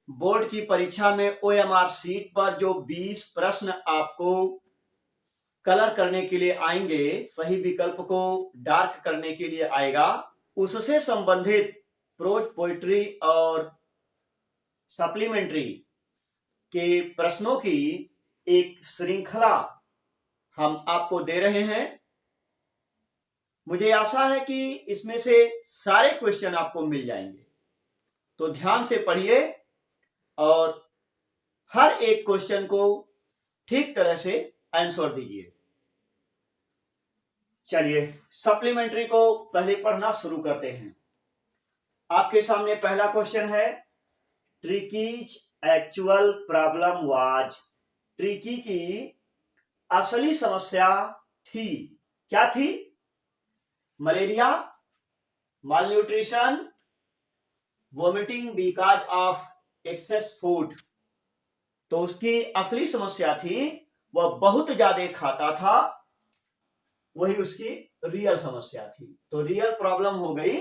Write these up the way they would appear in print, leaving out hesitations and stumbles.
Board की परीक्षा में ओएमआर शीट पर जो 20 प्रश्न आपको कलर करने के लिए आएंगे, सही विकल्प को डार्क करने के लिए आएगा, उससे संबंधित प्रोज, पोइट्री और सप्लीमेंट्री के प्रश्नों की एक श्रृंखला हम आपको दे रहे हैं। मुझे आशा है कि इसमें से सारे क्वेश्चन आपको मिल जाएंगे, तो ध्यान से पढ़िए और हर एक क्वेश्चन को ठीक तरह से आंसर दीजिए। चलिए सप्लीमेंट्री को पहले पढ़ना शुरू करते हैं। आपके सामने पहला क्वेश्चन है, ट्रिकीज एक्चुअल प्रॉब्लम वाज। ट्रिकी की असली समस्या थी, क्या थी? Malaria, malnutrition, vomiting because of excess food. तो उसकी असली समस्या थी वह बहुत ज्यादा खाता था, वही उसकी रियल समस्या थी। तो रियल प्रॉब्लम हो गई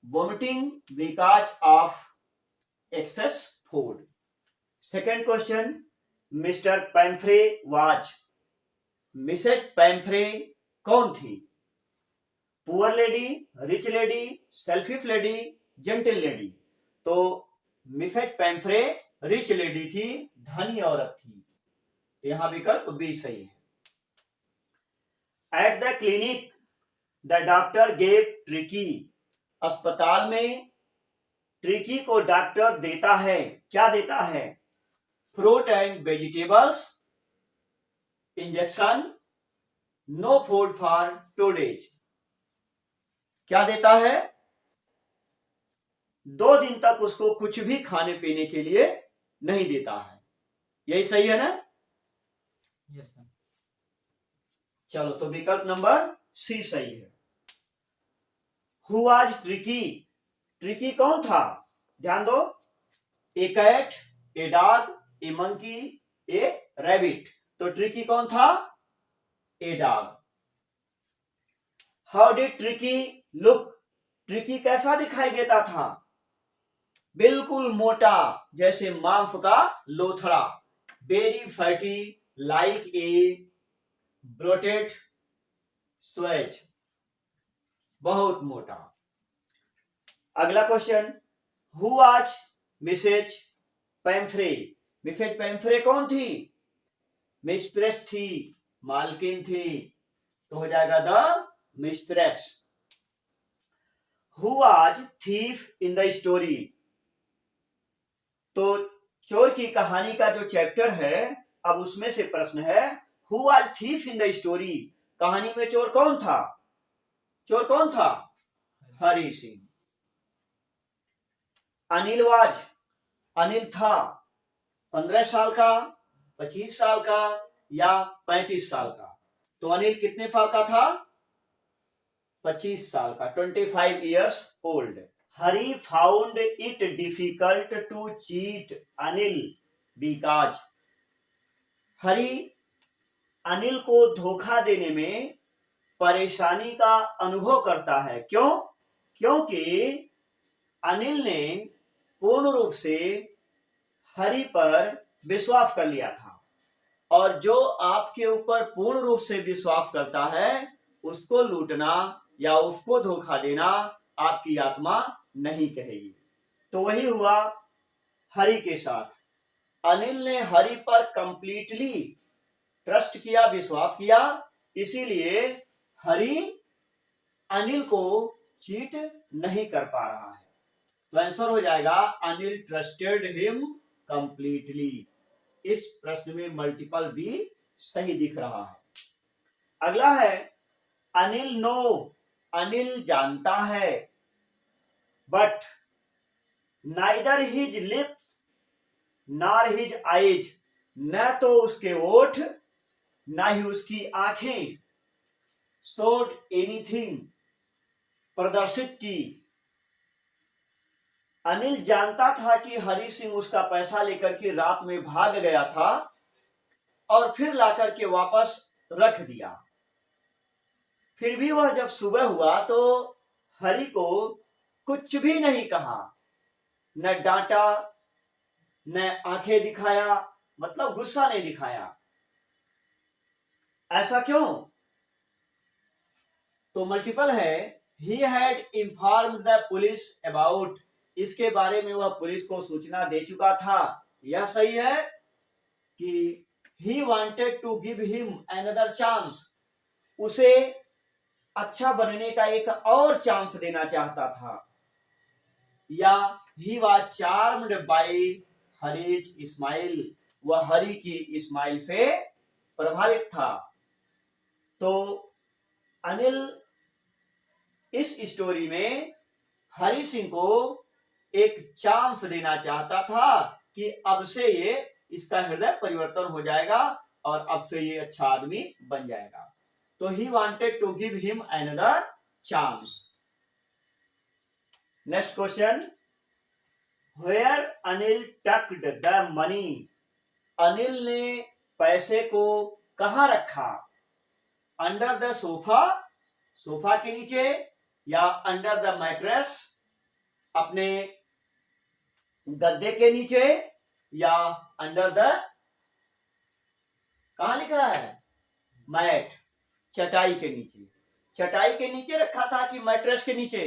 vomiting because of excess food. Second question, Mr Pamphrey was. Mrs पैम्फ्रे कौन थी? Poor lady, rich lady, selfish lady, gentle lady. तो मिसेज पैम्फ्रे रिच लेडी थी, धनी औरत थी। यहां विकल्प बी सही है। At the clinic the doctor gave tricky. अस्पताल में ट्रिकी को डॉक्टर देता है, क्या देता है? Fruit and vegetables, injection, no food for 2 days। क्या देता है? 2 दिन तक उसको कुछ भी खाने पीने के लिए नहीं देता है। यही सही है ना? Yes sir. चलो, तो विकल्प नंबर सी सही है। Who was tricky. ट्रिकी कौन था? ध्यान दो, a cat, a dog, a monkey, a rabbit. तो ट्रिकी कौन था? A dog. How did Tricky look. Tricky कैसा दिखाई देता था? बिल्कुल मोटा, जैसे मांस का लोथड़ा। Very fatty, like a bloated sausage, बहुत मोटा। अगला question, who was Mrs Pumphrey. Mrs पैम्फ्रे कौन थी? मिस्ट्रेस थी, मालकिन थी। तो हो जाएगा the mistress. Who was thief in the story. तो चोर की कहानी का जो चैप्टर है, अब उसमें से प्रश्न है, who was thief in the story. कहानी में चोर कौन था? चोर कौन था? हरि सिंह। अनिल वाज। अनिल था 15 साल का, 25 साल का या 35 साल का। तो अनिल कितने साल का था? 25 साल का, 25 years old। Hari found it difficult to cheat Anil because. Hari Anil को धोखा देने में परेशानी का अनुभव करता है, क्यों? क्योंकि अनिल ने पूर्ण रूप से हरि पर विश्वास कर लिया था, और जो आपके ऊपर पूर्ण रूप से विश्वास करता है उसको लूटना या उसको धोखा देना आपकी आत्मा नहीं कहेगी। तो वही हुआ हरि के साथ। अनिल ने हरि पर कंप्लीटली ट्रस्ट किया, विश्वास किया, इसीलिए हरि अनिल को चीट नहीं कर पा रहा है। तो आंसर हो जाएगा अनिल ट्रस्टेड हिम कंप्लीटली। इस प्रश्न में मल्टीपल बी सही दिख रहा है। अगला है, अनिल नो। अनिल जानता है, but neither his lips nor his eyes. न तो उसके ओठ ना ही उसकी आंखें शोड एनीथिंग, प्रदर्शित की। अनिल जानता था कि हरि सिंह उसका पैसा लेकर के रात में भाग गया था और फिर लाकर के वापस रख दिया। फिर भी वह जब सुबह हुआ तो हरि को कुछ भी नहीं कहा, न डांटा, न आंखें दिखाया, मतलब गुस्सा नहीं दिखाया। ऐसा क्यों? तो मल्टीपल है, he had informed the police about, इसके बारे में वह पुलिस को सूचना दे चुका था। यह सही है कि he wanted to give him another chance, उसे अच्छा बनने का एक और चांस देना चाहता था। या he was charmed by Hari's smile, वह हरी की इस्माइल से प्रभावित था। तो अनिल इस स्टोरी में हरी सिंह को एक चांस देना चाहता था कि अब से ये इसका हृदय परिवर्तन हो जाएगा और अब से ये अच्छा आदमी बन जाएगा। तो he wanted to give him another chance. Next question, where Anil tucked the money, Anil ने पैसे को कहां रखा? अंडर द सोफा, सोफा के नीचे, या अंडर द मैट्रेस, अपने गद्दे के नीचे, या अंडर द, कहां लिखा है, मैट, चटाई के नीचे। चटाई के नीचे रखा था कि मैट्रेस के नीचे?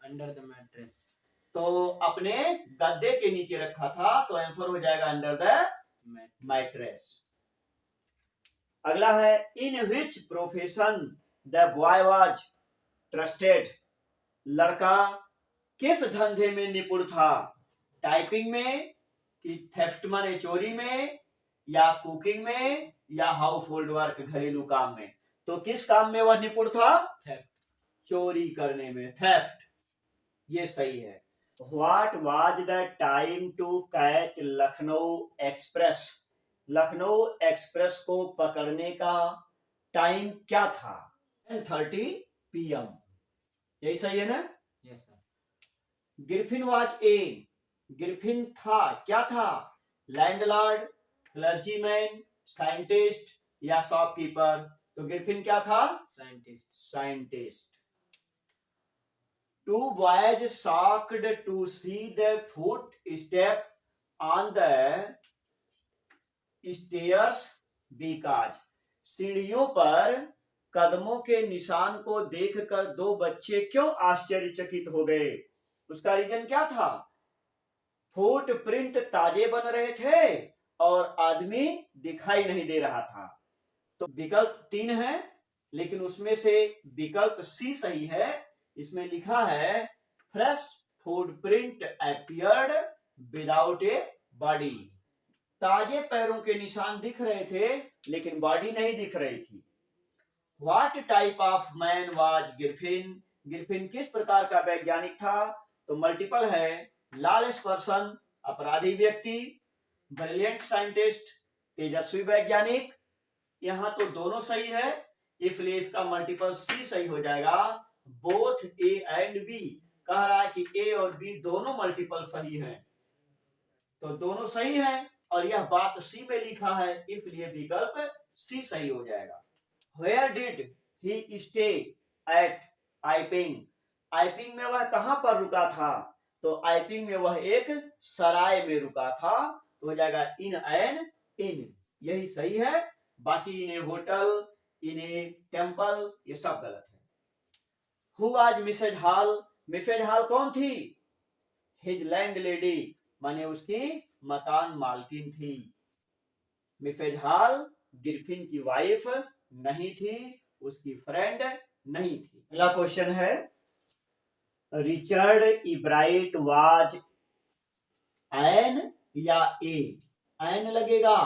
Under the mattress. तो अपने गद्दे के नीचे रखा था, तो आंसर हो जाएगा अंडर द मैट्रेस। अगला है, in which profession the boy was trusted, लड़का किस धंधे में निपुण था? टाइपिंग में, कि थेफ्ट माने चोरी में, या कुकिंग में, या हाउस होल्ड वर्क घरेलू काम में? तो किस काम में वह निपुण था? थेफ्ट। चोरी करने में, थेफ्ट, ये सही है। What was the time to catch Lucknow express, Lucknow express को पकड़ने का टाइम क्या था? 10:30 PM, यही सही है ना? Yes sir. Griffin was a, Griffin था, क्या था? लैंडलॉर्ड, क्लर्जीमैन, साइंटिस्ट, या शॉपकीपर? तो ग्रिफिन क्या था? Scientist. Scientist. Two boys shocked to see the footstep on the stairs because, सीढ़ियों पर कदमों के निशान को देखकर दो बच्चे क्यों आश्चर्यचकित हो गए? उसका रीजन क्या था? फुटप्रिंट ताजे बन रहे थे और आदमी दिखाई नहीं दे रहा था। तो विकल्प 3 है, लेकिन उसमें से विकल्प सी सही है। इसमें लिखा है fresh footprint appeared without a body, ताजे पैरों के निशान दिख रहे थे लेकिन बॉडी नहीं दिख रही थी। What type of man was Griffin, Griffin किस प्रकार का वैज्ञानिक था? तो मल्टीपल है, लॉलेस पर्सन, अपराधी व्यक्ति, ब्रिलियंट साइंटिस्ट, तेजस्वी वैज्ञानिक। यहां तो दोनों सही है, इसलिए इसका मल्टीपल सी सही हो जाएगा। बोथ ए एंड बी, कह रहा है कि ए और बी दोनों मल्टीपल सही हैं, तो दोनों सही हैं और यह बात सी में लिखा है, इसलिए विकल्प सी सही हो जाएगा। Where did he stay at Iping, Iping में वह कहां पर रुका था? तो आइपिंग में वह एक सराय में रुका था, तो हो जाएगा इन एन इन, यही सही है। बाकी इन ए होटल, इन ए टेम्पल, ये सब गलत है। Who was Mrs Hall, Mrs Hall कौन थी? हिज लैंड लेडी, माने उसकी मकान मालकिन थी। मिसेज हॉल ग्रिफिन की वाइफ नहीं थी, उसकी फ्रेंड नहीं थी। अगला क्वेश्चन है, रिचर्ड इब्राइट वाज एन या ए? एन लगेगा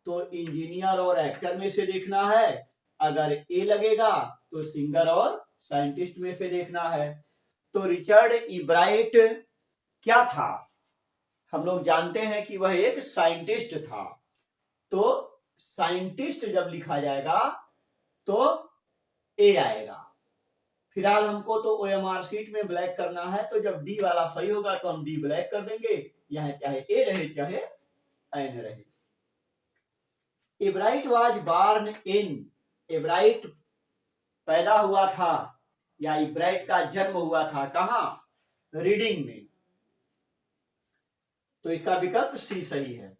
तो इंजीनियर और एक्टर में से देखना है, अगर ए लगेगा तो सिंगर और साइंटिस्ट में से देखना है। तो रिचर्ड इब्राइट क्या था? हम लोग जानते हैं कि वह एक साइंटिस्ट था, तो साइंटिस्ट जब लिखा जाएगा तो ए आएगा। फिलहाल हमको तो OMR शीट में ब्लैक करना है, तो जब डी वाला सही होगा तो हम डी ब्लैक कर देंगे, यहां चाहे ए रहे चाहे एन रहे। Ebright was born in, Ebright पैदा हुआ था या इब्राइट का जन्म हुआ था कहां? रीडिंग में। तो इसका विकल्प सी सही है।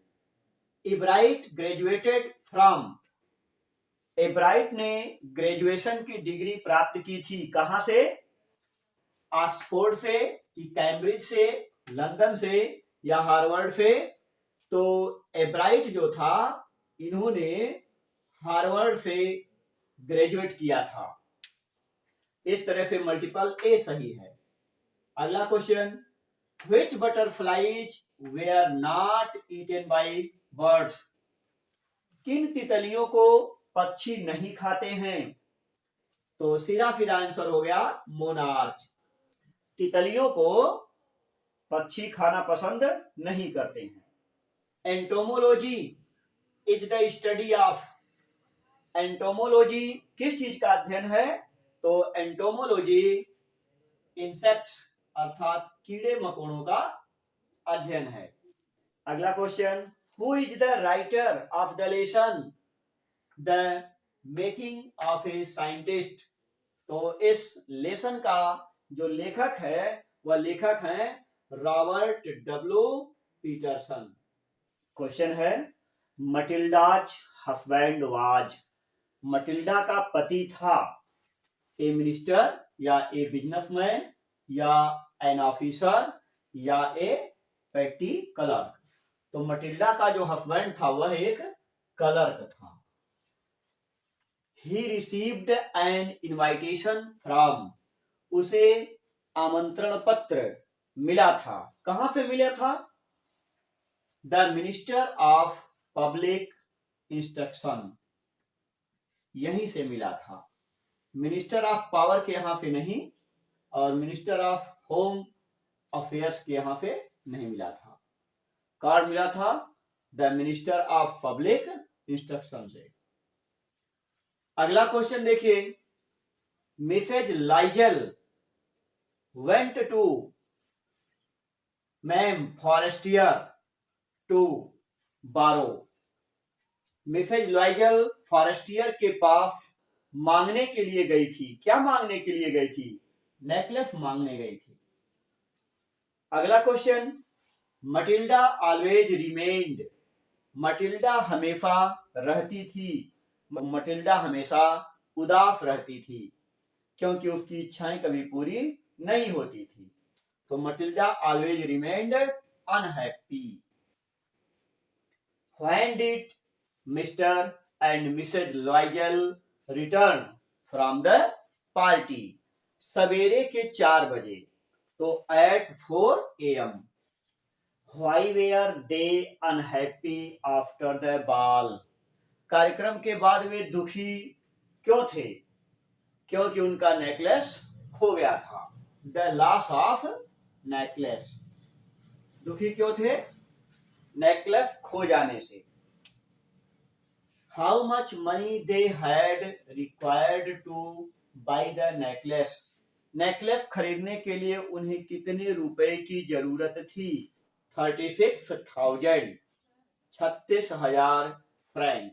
एब्राइट ग्रेजुएटेड फ्रॉम, एब्राइट ने ग्रेजुएशन की डिग्री प्राप्त की थी कहां से? ऑक्सफोर्ड से कि कैम्ब्रिज से, लंदन से या हार्वर्ड से? तो एब्राइट जो था इन्होंने हार्वर्ड से ग्रेजुएट किया था। इस तरह से मल्टीपल ए सही है। अगला question, which butterflies were not eaten by birds, किन तितलियों को पक्षी नहीं खाते हैं? तो सीधा सीधा आंसर हो गया मोनार्च। तितलियों को पक्षी खाना पसंद नहीं करते हैं। Entomology is the study of, entomology किस चीज का अध्ययन है? तो एंटोमोलॉजी इंसेक्ट्स अर्थात कीड़े मकोड़ों का अध्ययन है। अगला question, who is the writer of the lesson the making of a scientist, तो इस लेसन का जो लेखक है वह लेखक है रॉबर्ट डब्ल्यू पीटरसन। क्वेश्चन है, मटिल्डाज हस्बैंड वाज, मटिल्डा का पति था ए मिनिस्टर या ए बिजनेसमैन या एन ऑफिसर या ए पेटी क्लर्क? तो मटिल्डा का जो हस्बैंड था वह एक क्लर्क था। He received an invitation from, उसे आमंत्रण पत्र मिला था, कहां से मिला था? The minister of public instruction, यहीं से मिला था। मिनिस्टर ऑफ पावर के यहां से नहीं और मिनिस्टर ऑफ होम अफेयर्स के यहां से नहीं मिला था। कार्ड मिला था the minister of public instruction से। अगला क्वेश्चन देखिए, Mrs Loisel went to ma'am Forestier to borrow, Mrs Loisel Forestier के पास मांगने के लिए गई थी। क्या मांगने के लिए गई थी? नेकलेस मांगने गई थी। अगला question, Matilda always remained, Matilda हमेशा रहती थी, मटिल्डा हमेशा उदास रहती थी क्योंकि उसकी इच्छाएं कभी पूरी नहीं होती थी। तो Matilda always remained unhappy. When did Mr and Mrs Loisel return from the party, सवेरे के 4 बजे, तो at 4 AM। Why were they unhappy after the ball, कार्यक्रम के बाद वे दुखी क्यों थे? क्योंकि उनका नेकलेस खो गया था। द लॉस ऑफ नेकलेस, दुखी क्यों थे? नेकलेस खो जाने से। How much money they had required to buy the necklace, necklace खरीदने के लिए उन्हें कितने रुपए की जरूरत थी? 36,000, 36,000 फ्रैंक।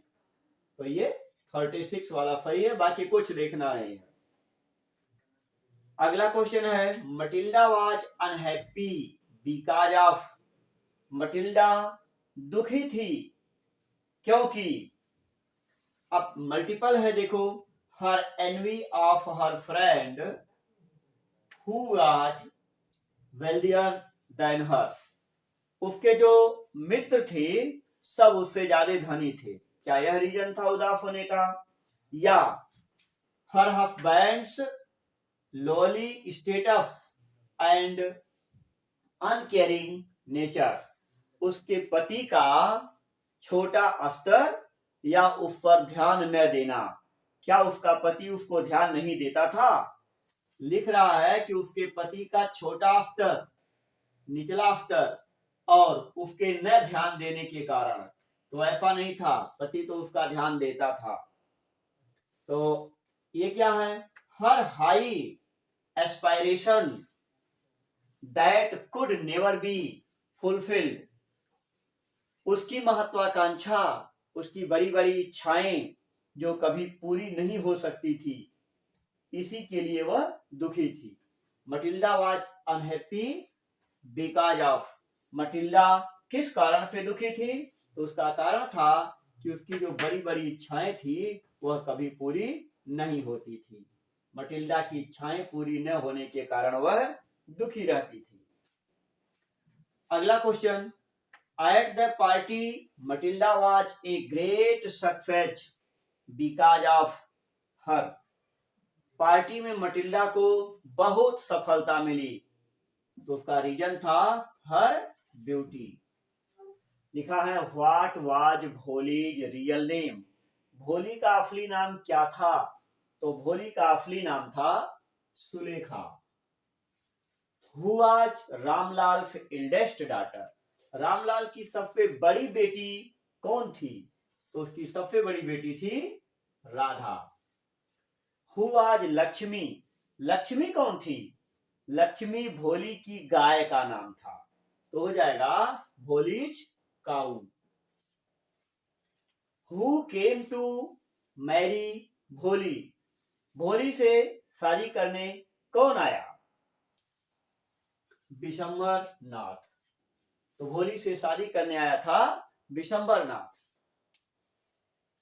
तो ये 36 वाला सही है, बाकी कुछ देखना नहीं है। अगला क्वेश्चन है, Matilda was unhappy because of, Matilda दुखी थी क्योंकि, अब मल्टीपल है देखो, her envy of her friend who was wealthier than her, उसके जो मित्र थे सब उससे ज्यादा धनी थे। क्या यह रीजन था उदास होने का? या her husband's lolly status and uncaring nature, उसके पति का छोटा स्तर या उस पर ध्यान न देना। क्या उसका पति उसको ध्यान नहीं देता था? लिख रहा है कि उसके पति का छोटा स्तर, निचला स्तर और उसके न ध्यान देने के कारण, तो ऐसा नहीं था, पति तो उसका ध्यान देता था। तो ये क्या है? Her high aspiration that could never be fulfilled, उसकी महत्वाकांक्षा, उसकी बड़ी बड़ी इच्छाएं जो कभी पूरी नहीं हो सकती थी, इसी के लिए वह दुखी थी। Matilda was unhappy because of, Matilda किस कारण से दुखी थी? तो उसका कारण था कि उसकी जो बड़ी बड़ी इच्छाएं थी वह कभी पूरी नहीं होती थी। मटिल्डा की इच्छाएं पूरी न होने के कारण वह दुखी रहती थी। अगला question, at the party Matilda was a great success because of her. Party में मटिल्डा को बहुत सफलता मिली, तो उसका रीजन था हर ब्यूटी। लिखा है what was Bholi's real name. भोली का असली नाम क्या था? तो भोली का असली नाम था Sulekha. Who was Ramlal eldest daughter. Ramlal की सबसे बड़ी बेटी कौन थी? तो उसकी सबसे बड़ी बेटी थी राधा। Who was Lakshmi. लक्ष्मी कौन थी? लक्ष्मी भोली की गाय का नाम था, तो हो जाएगा भोलीज काऊ। हु केम टू मैरी भोली। भोली से शादी करने कौन आया? विशंबर नाथ। तो भोली से शादी करने आया था विशंबर नाथ।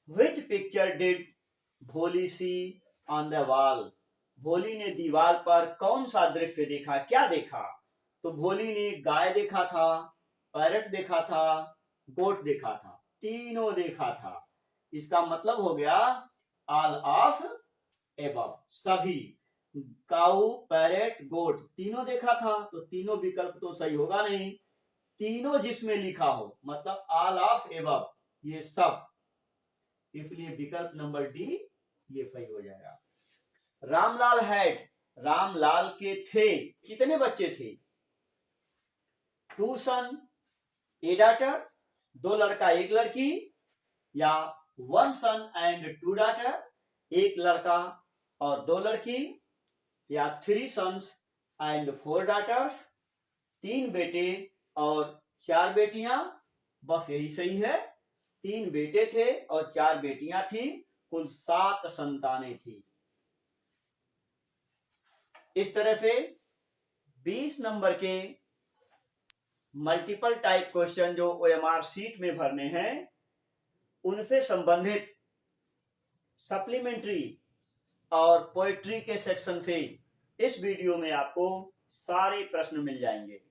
Which picture did भोली सी ऑन द वॉल। भोली ने दीवार पर कौन सा दृश्य देखा? क्या देखा? तो भोली ने गाय देखा था, पैरट देखा था, गोट देखा था, तीनों देखा था। इसका मतलब हो गया ऑल ऑफ एबव, सभी। काऊ, पैरेट, गोट तीनों देखा था, तो तीनों विकल्प तो सही होगा नहीं। तीनों जिसमें लिखा हो मतलब ऑल ऑफ एबव, ये सब, इसलिए विकल्प नंबर डी ये सही हो जाएगा। रामलाल हैड। रामलाल के थे कितने बच्चे थे? 2 सन ए डॉटर, 2 लड़का 1 लड़की, या 1 सन एंड 2 डॉटर, 1 लड़का और 2 लड़की, या 3 सन्स एंड 4 डॉटर्स, 3 बेटे और 4 बेटियां। बस यही सही है, 3 बेटे थे और 4 बेटियां थी, कुल 7 संतानें थी। इस तरह से 20 नंबर के मल्टीपल टाइप क्वेश्चन जो ओएमआर शीट में भरने हैं उनसे संबंधित सप्लीमेंट्री और पोएट्री के सेक्शन से इस वीडियो में आपको सारे प्रश्न मिल जाएंगे।